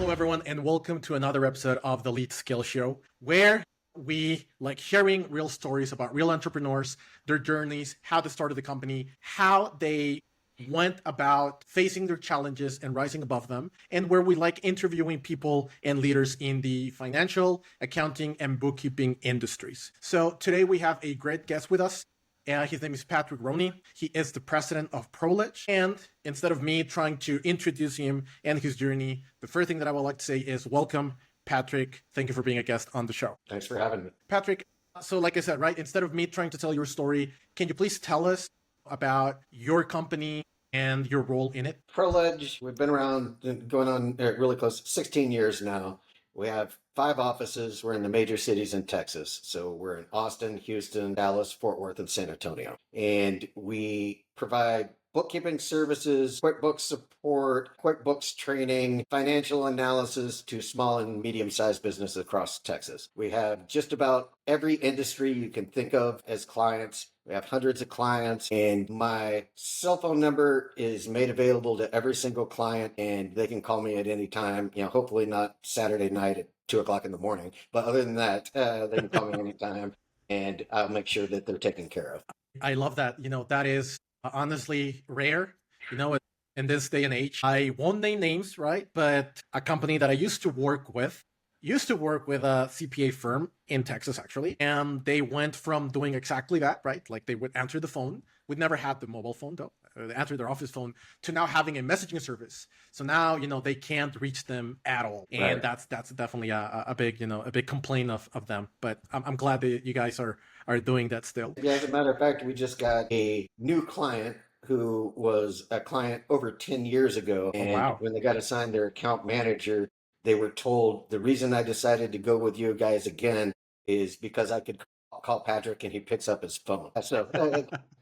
Hello, everyone, and welcome to another episode of the Lead Skill Show, where we like sharing real stories about real entrepreneurs, their journeys, how they started the company, how they went about facing their challenges and rising above them, and where we like interviewing people and leaders in the financial, accounting, and bookkeeping industries. So today we have a great guest with us. His name is Patrick Roney. He is the president of ProLedge. And instead of me trying to introduce him and his journey, the first thing that I would like to say is welcome, Patrick. Thank you for being a guest on the show. Thanks for having me. Patrick, so like I said, right, instead of me trying to tell your story, can you please tell us about your company and your role in it? ProLedge, we've been around going on really close, 16 years now. We have 5 offices. We're in the major cities in Texas. So we're in Austin, Houston, Dallas, Fort Worth, and San Antonio. And we provide bookkeeping services, QuickBooks support, QuickBooks training, financial analysis to small and medium-sized businesses across Texas. We have just about every industry you can think of as clients. We have hundreds of clients, and my cell phone number is made available to every single client, and they can call me at any time, hopefully not Saturday night at 2:00 in the morning. But other than that, they can call me anytime, and I'll make sure that they're taken care of. I love that. That is honestly rare, in this day and age. I won't name names, right? But a company that I used to work with a CPA firm in Texas, actually. And they went from doing exactly that, right? Like they would answer the phone. We'd never had the mobile phone though. They answered their office phone to now having a messaging service. So now, they can't reach them at all. And Right. that's definitely a big complaint of them. But I'm glad that you guys are doing that still. Yeah, as a matter of fact, we just got a new client who was a client over 10 years ago. Oh, And wow. when they got assigned their account manager, they were told the reason I decided to go with you guys again is because I could call Patrick and he picks up his phone. So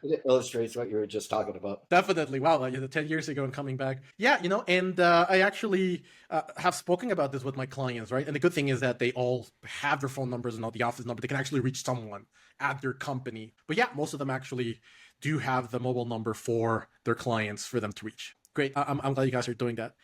it illustrates what you were just talking about. Definitely. Wow. Like, 10 years ago and coming back. Yeah. And I actually have spoken about this with my clients, right? And the good thing is that they all have their phone numbers and not the office number. They can actually reach someone at their company. But yeah, most of them actually do have the mobile number for their clients for them to reach. Great. I'm glad you guys are doing that.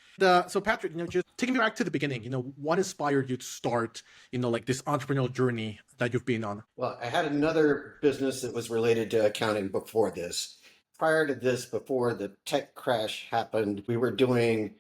So Patrick, just taking me back to the beginning, what inspired you to start, like this entrepreneurial journey that you've been on? Well, I had another business that was related to accounting before this. Prior to this, before the tech crash happened, we were doing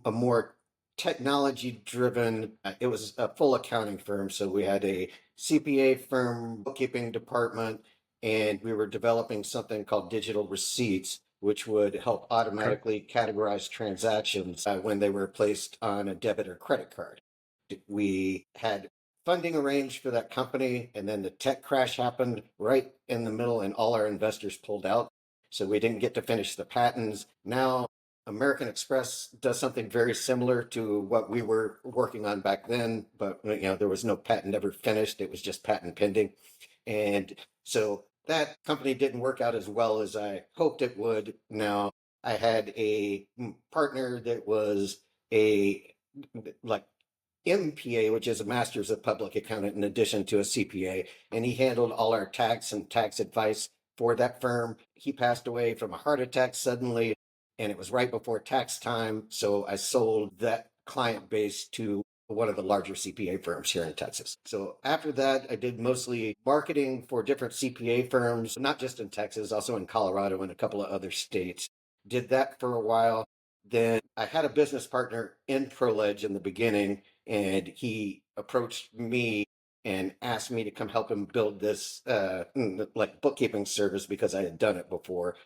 a more technology driven, it was a full accounting firm. So we had a CPA firm, bookkeeping department, and we were developing something called digital receipts, which would help automatically categorize transactions when they were placed on a debit or credit card. We had funding arranged for that company, and then the tech crash happened right in the middle, and all our investors pulled out. So we didn't get to finish the patents. Now, American Express does something very similar to what we were working on back then, but there was no patent ever finished. It was just patent pending. And so that company didn't work out as well as I hoped it would. Now, I had a partner that was a MPA, which is a Master's of Public Accountant in addition to a CPA, and he handled all our tax and tax advice for that firm. He passed away from a heart attack suddenly, and it was right before tax time. So I sold that client base to one of the larger CPA firms here in Texas. So after that, I did mostly marketing for different CPA firms, not just in Texas, also in Colorado and a couple of other states. Did that for a while. Then I had a business partner in ProLedge in the beginning, and he approached me and asked me to come help him build this bookkeeping service because I had done it before.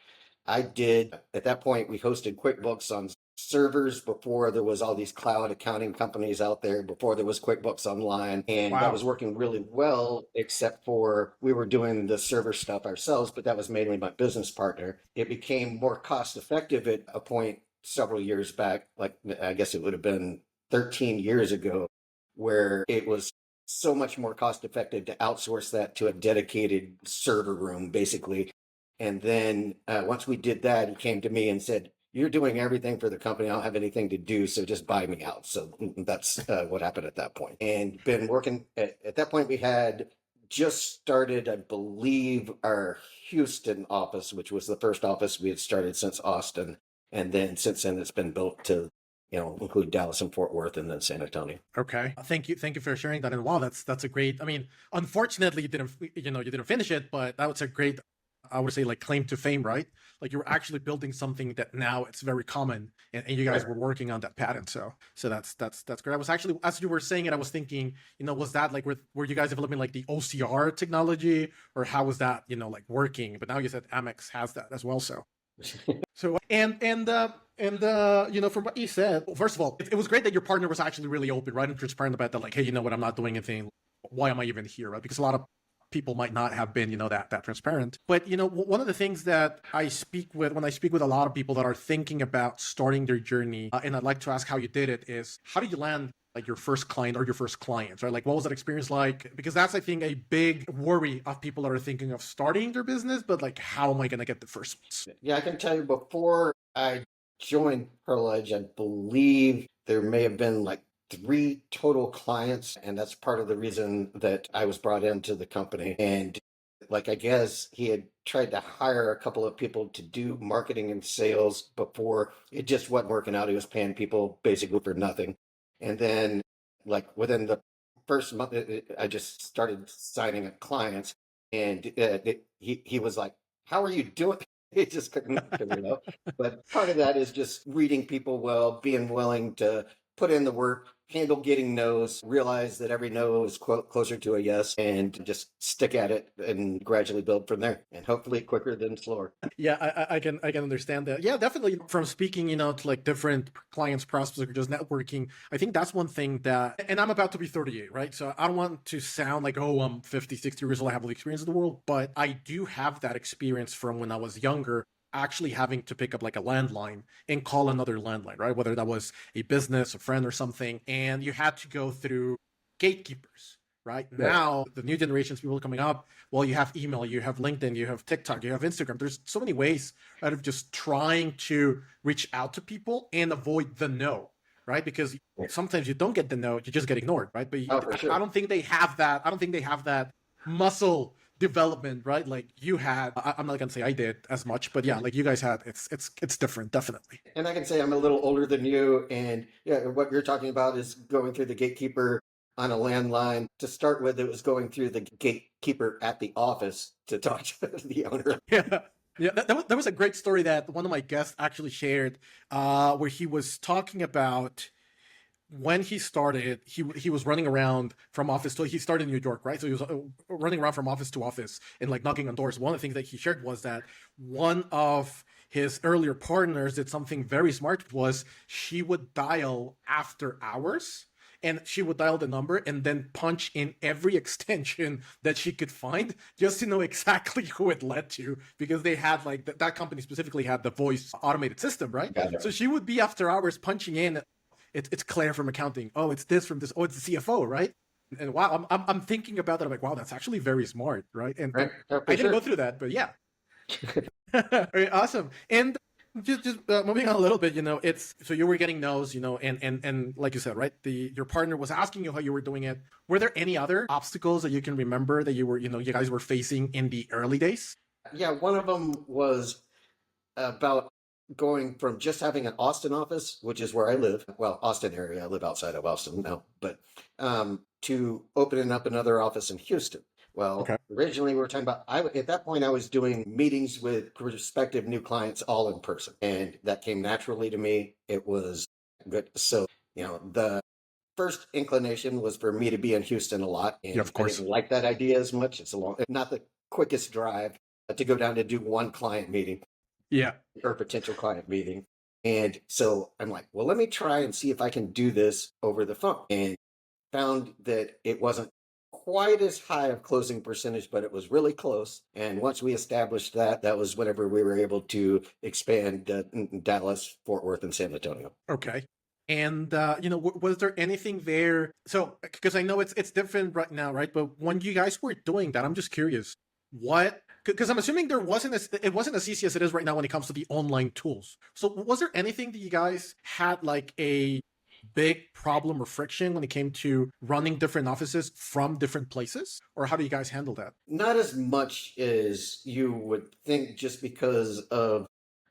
I did. At that point, we hosted QuickBooks on servers before there was all these cloud accounting companies out there, before there was QuickBooks Online. And that was working really well, except for we were doing the server stuff ourselves, but that was mainly my business partner. It became more cost effective at a point several years back, like I guess it would have been 13 years ago, where it was so much more cost effective to outsource that to a dedicated server room, basically. And then once we did that, he came to me and said, "You're doing everything for the company. I don't have anything to do, so just buy me out." So that's what happened at that point. And been working at that point. We had just started, I believe, our Houston office, which was the first office we had started since Austin. And then since then, it's been built to include Dallas and Fort Worth and then San Antonio. Okay. Thank you. Thank you for sharing that. And wow, that's a great, I mean, unfortunately you didn't finish it, but that was a great, I would say, like, claim to fame, right? Like, you were actually building something that now it's very common, and you guys were working on that patent. So that's great. I was actually, as you were saying it, I was thinking, was that like, were you guys developing like the OCR technology, or how was that, like, working? But now you said Amex has that as well. So from what you said, first of all, it was great that your partner was actually really open, right, and transparent about that. Like, hey, you know what, I'm not doing anything. Why am I even here, right? Because a lot of people might not have been, that transparent. But one of the things that I speak with when I speak with a lot of people that are thinking about starting their journey, and I'd like to ask how you did it, is how did you land like your first client or your first clients, right? Like, what was that experience like? Because that's, I think, a big worry of people that are thinking of starting their business, but like, how am I going to get the first ones? Yeah, I can tell you before I joined ProLedge, I believe there may have been like 3 total clients, and that's part of the reason that I was brought into the company. And like, I guess he had tried to hire a couple of people to do marketing and sales before. It just wasn't working out. He was paying people basically for nothing. And then, like, within the first month, I just started signing up clients, and he was like, "How are you doing?" He just couldn't figure it out. But part of that is just reading people well, being willing to put in the work, handle getting no's, realize that every no is closer to a yes, and just stick at it and gradually build from there. And hopefully quicker than slower. Yeah, I can understand that. Yeah, definitely. From speaking, to like different clients, prospects, or just networking, I think that's one thing that, and I'm about to be 38, right? So I don't want to sound like, oh, I'm 50, 60 years old, I have all the experience in the world, but I do have that experience from when I was younger, actually having to pick up like a landline and call another landline, right? Whether that was a business, a friend, or something, and you had to go through gatekeepers. Right now, the new generations, people coming up, well, you have email, you have LinkedIn, you have TikTok, you have Instagram. There's so many ways out of just trying to reach out to people and avoid the no, right? Because sometimes you don't get the no, you just get ignored, right? But Oh, for sure. I don't think they have that. I don't think they have that muscle development, right? Like you had. I'm not gonna say I did as much, but yeah, like you guys had. It's different, definitely. And I can say I'm a little older than you. And yeah, what you're talking about is going through the gatekeeper on a landline. To start with, it was going through the gatekeeper at the office to talk to the owner. Yeah. Yeah, that was a great story that one of my guests actually shared, where he was talking about when he started. He was running around from office to, he started in New York, right? So he was running around from office to office and like knocking on doors. One of the things that he shared was that one of his earlier partners did something very smart, was she would dial after hours, and she would dial the number and then punch in every extension that she could find just to know exactly who it led to, because they had like that company specifically had the voice automated system, right? So she would be after hours punching in, it's Claire from accounting, oh, it's this from this, oh, it's the CFO, right? And wow, I'm thinking about that. I'm like, wow, that's actually very smart, right? And Right? Oh, I for didn't sure. go through that, but yeah. All right, awesome. And just moving on a little bit, it's, so you were getting no's, and like you said, right, your partner was asking you how you were doing it. Were there any other obstacles that you can remember that you guys were facing in the early days? Yeah, one of them was about going from just having an Austin office, which is where I live, well, Austin area, I live outside of Austin now, but to opening up another office in Houston. Well, Okay. originally we were talking about, at that point I was doing meetings with prospective new clients all in person, and that came naturally to me. It was good. So, the first inclination was for me to be in Houston a lot, Yeah, and of I course. didn't like that idea as much. It's not the quickest drive to go down to do one client meeting Yeah. or potential client meeting. And so I'm like, well, let me try and see if I can do this over the phone. And found that it wasn't quite as high of closing percentage, but it was really close. And once we established that, that was whenever we were able to expand in Dallas, Fort Worth, and San Antonio. Okay. And was there anything there? So, because I know it's different right now, right? But when you guys were doing that, I'm just curious, what? Because I'm assuming it wasn't as easy as it is right now when it comes to the online tools. So, was there anything that you guys had like a big problem or friction when it came to running different offices from different places, or how do you guys handle that? Not as much as you would think, just because of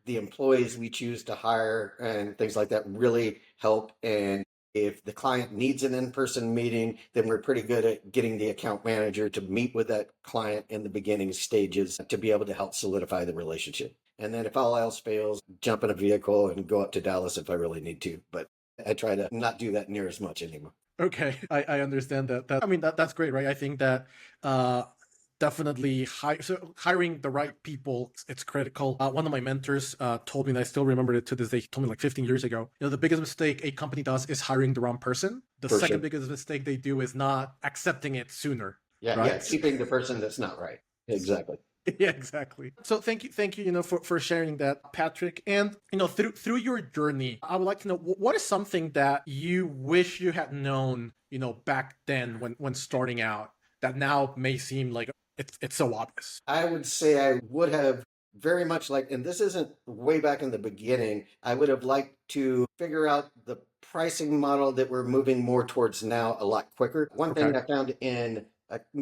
the employees we choose to hire and things like that really help. And if the client needs an in-person meeting, then we're pretty good at getting the account manager to meet with that client in the beginning stages to be able to help solidify the relationship. And then if all else fails, jump in a vehicle and go up to Dallas if I really need to. But I try to not do that near as much anymore. Okay, I understand that. I mean, that's great, right? I think that definitely hiring the right people, it's critical. One of my mentors told me, and I still remember it to this day. He told me like 15 years ago, the biggest mistake a company does is hiring the wrong person. The For second sure. biggest mistake they do is not accepting it sooner, Yeah, yeah, right? keeping the person that's not right. Exactly. Yeah, exactly. So thank you, for sharing that, Patrick. And through your journey, I would like to know what is something that you wish you had known, back then when starting out, that now may seem like it's so obvious. I would say I would have very much liked, and this isn't way back in the beginning, I would have liked to figure out the pricing model that we're moving more towards now a lot quicker. One Okay. thing I found in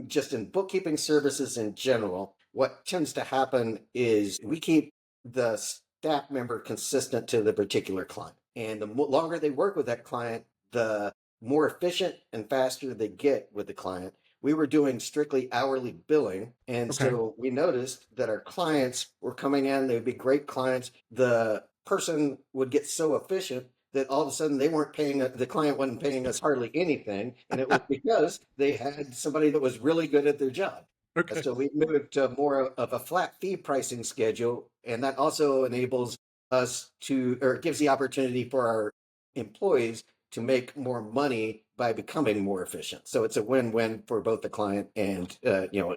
just in bookkeeping services in general, what tends to happen is we keep the staff member consistent to the particular client. And the longer they work with that client, the more efficient and faster they get with the client. We were doing strictly hourly billing. And Okay. so we noticed that our clients were coming in, they'd be great clients. The person would get so efficient that all of a sudden they weren't paying, the client wasn't paying us hardly anything. And it was because they had somebody that was really good at their job. Okay. So we moved to more of a flat fee pricing schedule. And that also enables us to, or it gives the opportunity for our employees to make more money by becoming more efficient. So it's a win-win for both the client and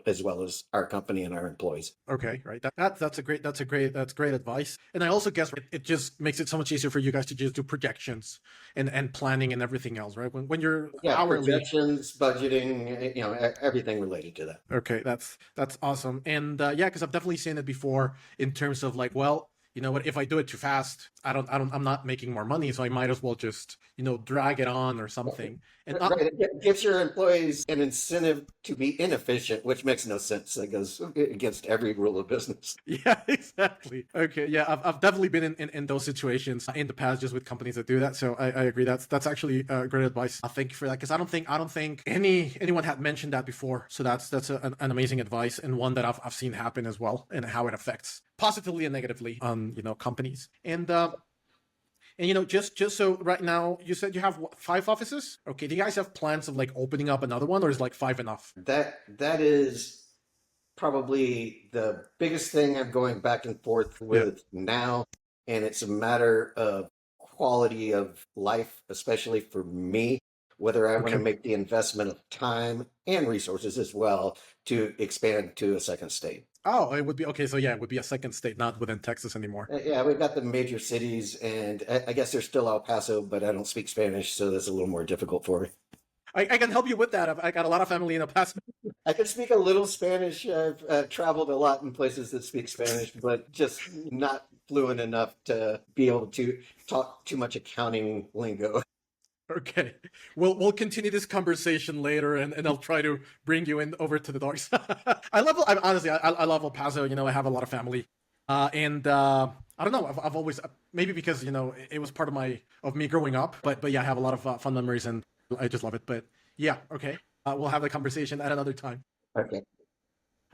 as well as our company and our employees. Okay, right. That's great advice. And I also guess it just makes it so much easier for you guys to just do projections and planning and everything else, right? When you're Yeah, hourly. projections, budgeting, everything related to that. Okay, that's awesome. And yeah, because I've definitely seen it before in terms of like, well, you know what, if I do it too fast, I'm not making more money, so I might as well just, drag it on or something. And Right. It gives your employees an incentive to be inefficient, which makes no sense. That goes against every rule of business. yeah, exactly. Okay, yeah, I've definitely been in those situations in the past, just with companies that do that. So I agree. That's actually great advice. Thank you for that, because I don't think anyone had mentioned that before. So that's an amazing advice, and one that I've seen happen as well, and how it affects positively and negatively on companies. And just so right now, you said you have what, 5 offices? Okay, do you guys have plans of like opening up another one, or is like 5 enough? That is probably the biggest thing I'm going back and forth Yeah. with now. And it's a matter of quality of life, especially for me, whether I want to Okay. make the investment of time and resources as well to expand to a second state. Oh, it would be okay. So yeah, it would be a second state, not within Texas anymore. Yeah, we've got the major cities, and I guess there's still El Paso, but I don't speak Spanish, so that's a little more difficult for me. I can help you with that. I got a lot of family in El Paso. I can speak a little Spanish. I've traveled a lot in places that speak Spanish, but just not fluent enough to be able to talk too much accounting lingo. Okay, we'll continue this conversation later, and I'll try to bring you in over to the dark side. Honestly, I love El Paso. I have a lot of family, and I don't know. I've always, maybe because it was part of me growing up, but yeah, I have a lot of fun memories, and I just love it. But yeah, okay, we'll have the conversation at another time. Okay.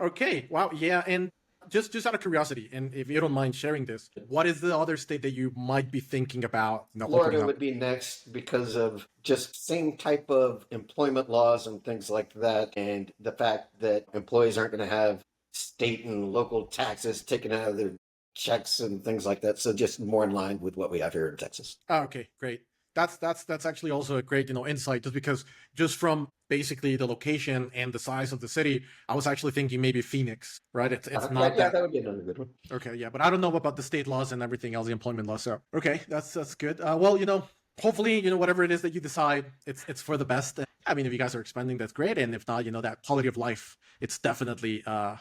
Okay, wow, yeah, and just out of curiosity, and if you don't mind sharing this, what is the other state that you might be thinking about, opening Florida up? would be next because of just same type of employment laws and things like that, and the fact that employees aren't going to have state and local taxes taken out of their checks and things like that. So just more in line with what we have here in Texas. Oh, okay, great. That's actually also a great insight, just because just from basically the location and the size of the city, I was actually thinking maybe Phoenix, right? It's Yeah, not yeah, that. that would be another good one. Okay, yeah, but I don't know about the state laws and everything else, the employment law. So okay, that's good. Well, hopefully, whatever it is that you decide, it's for the best. I mean, if you guys are expanding, that's great, and if not, that quality of life, it's definitely a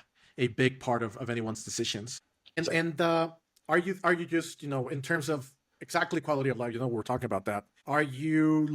big part of anyone's decisions. And So, are you just in terms of exactly quality of life, we're talking about that. Are you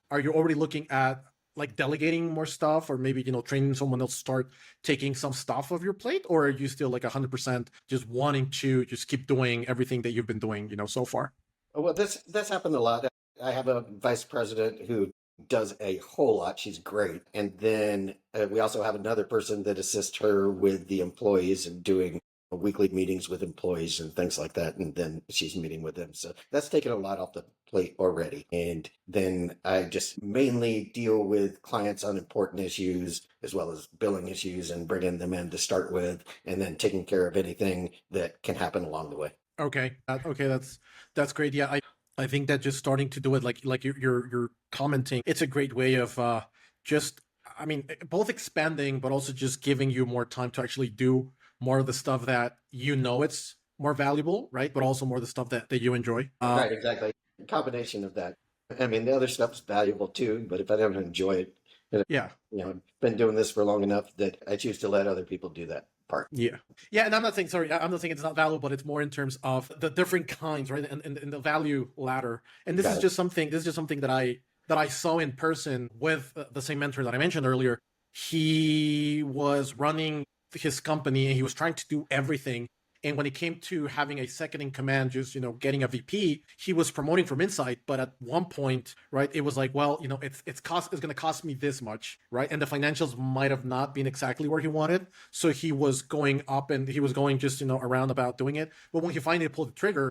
already looking at like delegating more stuff, or maybe, training someone else to start taking some stuff off your plate? Or are you still like 100% just wanting to just keep doing everything that you've been doing, so far? Well, that's happened a lot. I have a vice president who does a whole lot. She's great. And then we also have another person that assists her with the employees and doing weekly meetings with employees and things like that. And then she's meeting with them. So that's taken a lot off the plate already. And then I just mainly deal with clients on important issues as well as billing issues and bringing them in to start with, and then taking care of anything that can happen along the way. Okay. Okay, that's great. Yeah, I think that just starting to do it like you're commenting, it's a great way of just, I mean, both expanding but also just giving you more time to actually do more of the stuff that it's more valuable, right? But also more of the stuff that you enjoy. Right, exactly. A combination of that. I mean, the other stuff's valuable too, but if I don't enjoy it, Yeah. I've been doing this for long enough that I choose to let other people do that part. Yeah. Yeah. And I'm not saying, sorry, I'm not saying it's not valuable, but it's more in terms of the different kinds, right? And the value ladder. And Got it. this is just something that I saw in person with the same mentor that I mentioned earlier. He was running his company and he was trying to do everything. And when it came to having a second in command, just, getting a VP, he was promoting from inside. But at one point, right, it was like, well, it's going to cost me this much, right? And the financials might have not been exactly where he wanted. So he was going up and he was going just, around about doing it. But when he finally pulled the trigger,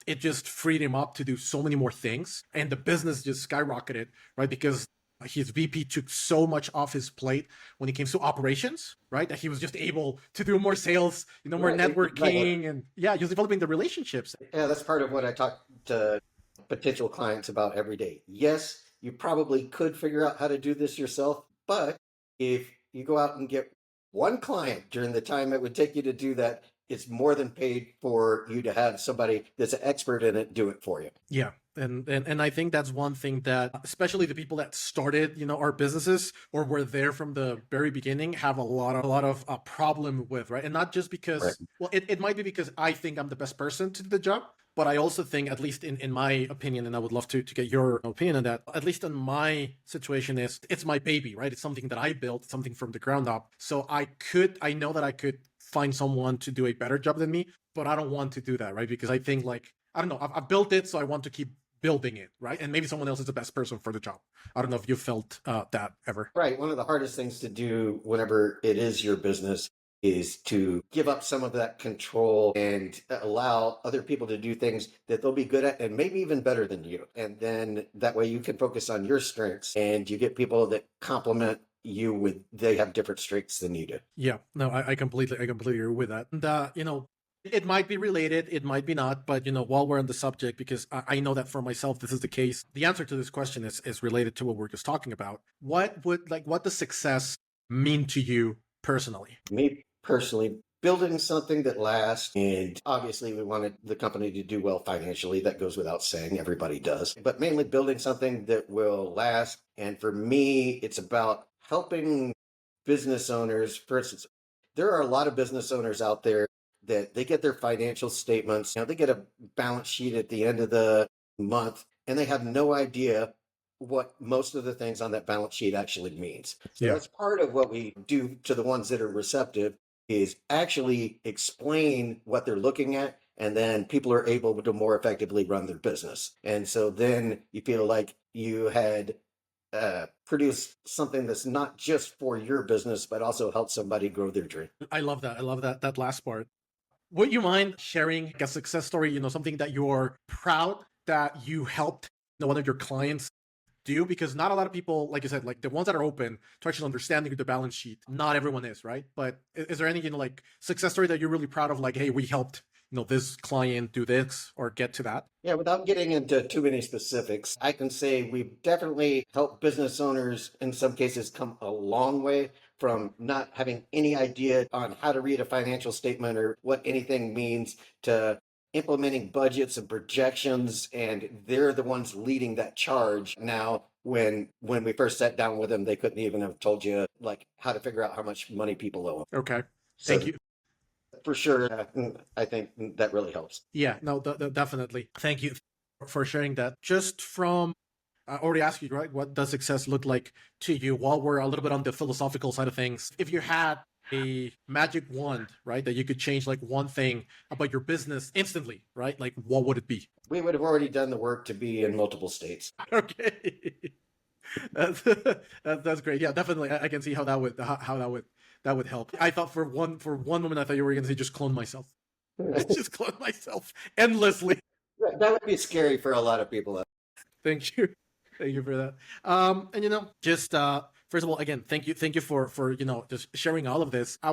it just freed him up to do so many more things. And the business just skyrocketed, right? Because his VP took so much off his plate when it came to operations, right? That he was just able to do more sales, more Right, right. networking, and yeah, he was developing the relationships. Yeah, that's part of what I talk to potential clients about every day. Yes, you probably could figure out how to do this yourself, but if you go out and get one client during the time it would take you to do that, it's more than paid for you to have somebody that's an expert in it do it for you. Yeah. And I think that's one thing that, especially the people that started, our businesses or were there from the very beginning, have a lot of problem with, right? And not just Right. because, well, it might be because I think I'm the best person to do the job, but I also think, at least in my opinion, and I would love to get your opinion on that, at least in my situation, is it's my baby, right? It's something that I built, something from the ground up. So I know that I could find someone to do a better job than me, but I don't want to do that, right? Because I think, like, I don't know, I've built it, so I want to keep building it, right? And maybe someone else is the best person for the job. I don't know if you felt that ever. Right. One of the hardest things to do whenever it is your business is to give up some of that control and allow other people to do things that they'll be good at and maybe even better than you. And then that way you can focus on your strengths and you get people that complement you with, they have different strengths than you do. Yeah, no, I completely agree with that. And it might be related, it might be not, but while we're on the subject, because I know that for myself this is the case. The answer to this question is related to what we're just talking about. What does success mean to you personally? Me personally, building something that lasts, and obviously we wanted the company to do well financially. That goes without saying, everybody does. But mainly building something that will last. And for me, it's about helping business owners. For instance, there are a lot of business owners out there that they get their financial statements, they get a balance sheet at the end of the month, and they have no idea what most of the things on that balance sheet actually means. So Yeah. that's part of what we do to the ones that are receptive, is actually explain what they're looking at, and then people are able to more effectively run their business. And so then you feel like you had produced something that's not just for your business, but also help somebody grow their dream. I love that. I love that last part. Would you mind sharing a success story, something that you're proud that you helped one of your clients do? Because not a lot of people, like you said, like the ones that are open to actually understanding the balance sheet, not everyone is, right? But is there any, like success story that you're really proud of? Like, hey, we helped, this client do this or get to that? Yeah, without getting into too many specifics, I can say we've definitely helped business owners in some cases come a long way from not having any idea on how to read a financial statement or what anything means, to implementing budgets and projections, and they're the ones leading that charge now. When we first sat down with them, they couldn't even have told you like how to figure out how much money people owe them. Okay. Thank So you. for sure, I think that really helps. Yeah, no, definitely. Thank you for sharing that. Just from I already asked you, right? What does success look like to you? While we're a little bit on the philosophical side of things, if you had a magic wand, right, that you could change like one thing about your business instantly, right? Like, what would it be? We would have already done the work to be in multiple states. Okay. That's, that's great. Yeah, definitely. I can see how that would help. I thought for one moment I thought you were going to say just clone myself. Just clone myself endlessly. That would be scary for a lot of people. Thank you. Thank you for that. And just first of all, again, thank you for just sharing all of this. I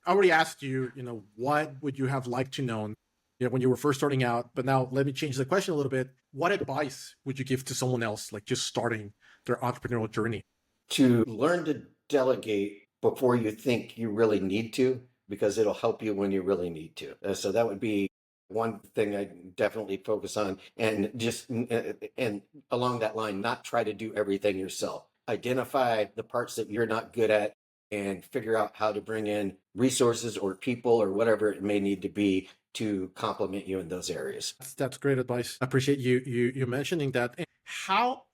already asked you, what would you have liked to know, when you were first starting out, but now let me change the question a little bit. What advice would you give to someone else, like just starting their entrepreneurial journey? To learn to delegate before you think you really need to, because it'll help you when you really need to. So that would be one thing I definitely focus on, and just and along that line, not try to do everything yourself. Identify the parts that you're not good at and figure out how to bring in resources or people or whatever it may need to be to complement you in those areas. That's great advice. I appreciate you mentioning that. And how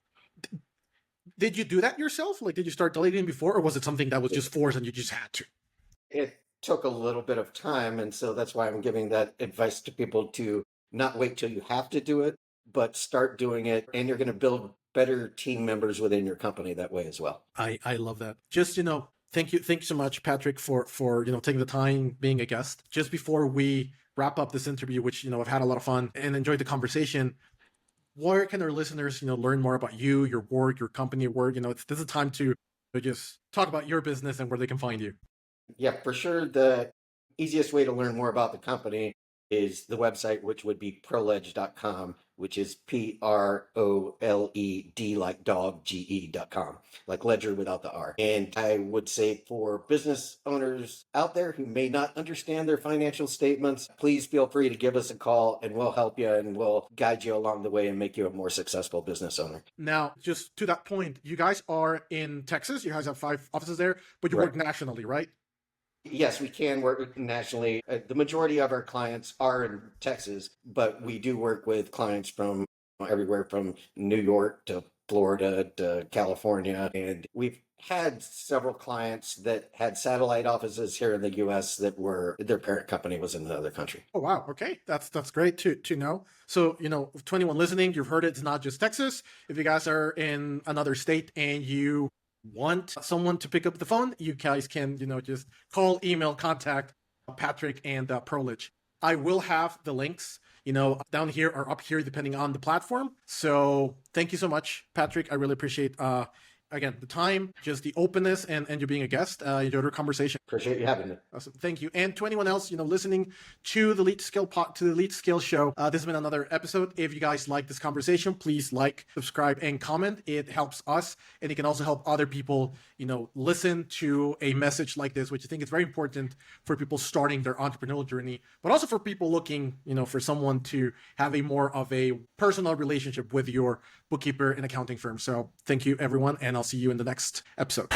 did you do that yourself? Like, did you start deleting before, or was it something that was just forced and you just had to? It took a little bit of time, and so that's why I'm giving that advice to people, to not wait till you have to do it, but start doing it, and you're going to build better team members within your company that way as well. I love that. Just thank you so much, Patrick, for taking the time being a guest. Just before we wrap up this interview, which I've had a lot of fun and enjoyed the conversation, where can our listeners learn more about you, your work, your company work? This is time to just talk about your business and where they can find you. Yeah, for sure. The easiest way to learn more about the company is the website, which would be ProLedge.com, which is PROLED, like dog, GE.com, like ledger without the R. And I would say, for business owners out there who may not understand their financial statements, please feel free to give us a call, and we'll help you and we'll guide you along the way and make you a more successful business owner. Now, just to that point, you guys are in Texas. You guys have 5 offices there, but you Right. work nationally, right? Yes, we can work nationally. The majority of our clients are in Texas, but we do work with clients from everywhere from New York to Florida to California. And we've had several clients that had satellite offices here in the US that were, their parent company was in another country. Oh, wow. Okay. That's great to know. So, to anyone listening, you've heard it. It's not just Texas. If you guys are in another state and you want someone to pick up the phone, you guys can, just call, email, contact Patrick and ProLedge. I will have the links, down here or up here, depending on the platform. So thank you so much, Patrick. I really appreciate, again, the time, just the openness, and you being a guest. Enjoyed our conversation. Appreciate you having me. Awesome. Thank you. And to anyone else, listening to the Lead Skill Show, this has been another episode. If you guys like this conversation, please like, subscribe, and comment. It helps us, and it can also help other people, listen to a message like this, which I think is very important for people starting their entrepreneurial journey, but also for people looking, for someone to have a more of a personal relationship with your bookkeeper and accounting firm. So thank you, everyone, and I'll see you in the next episode.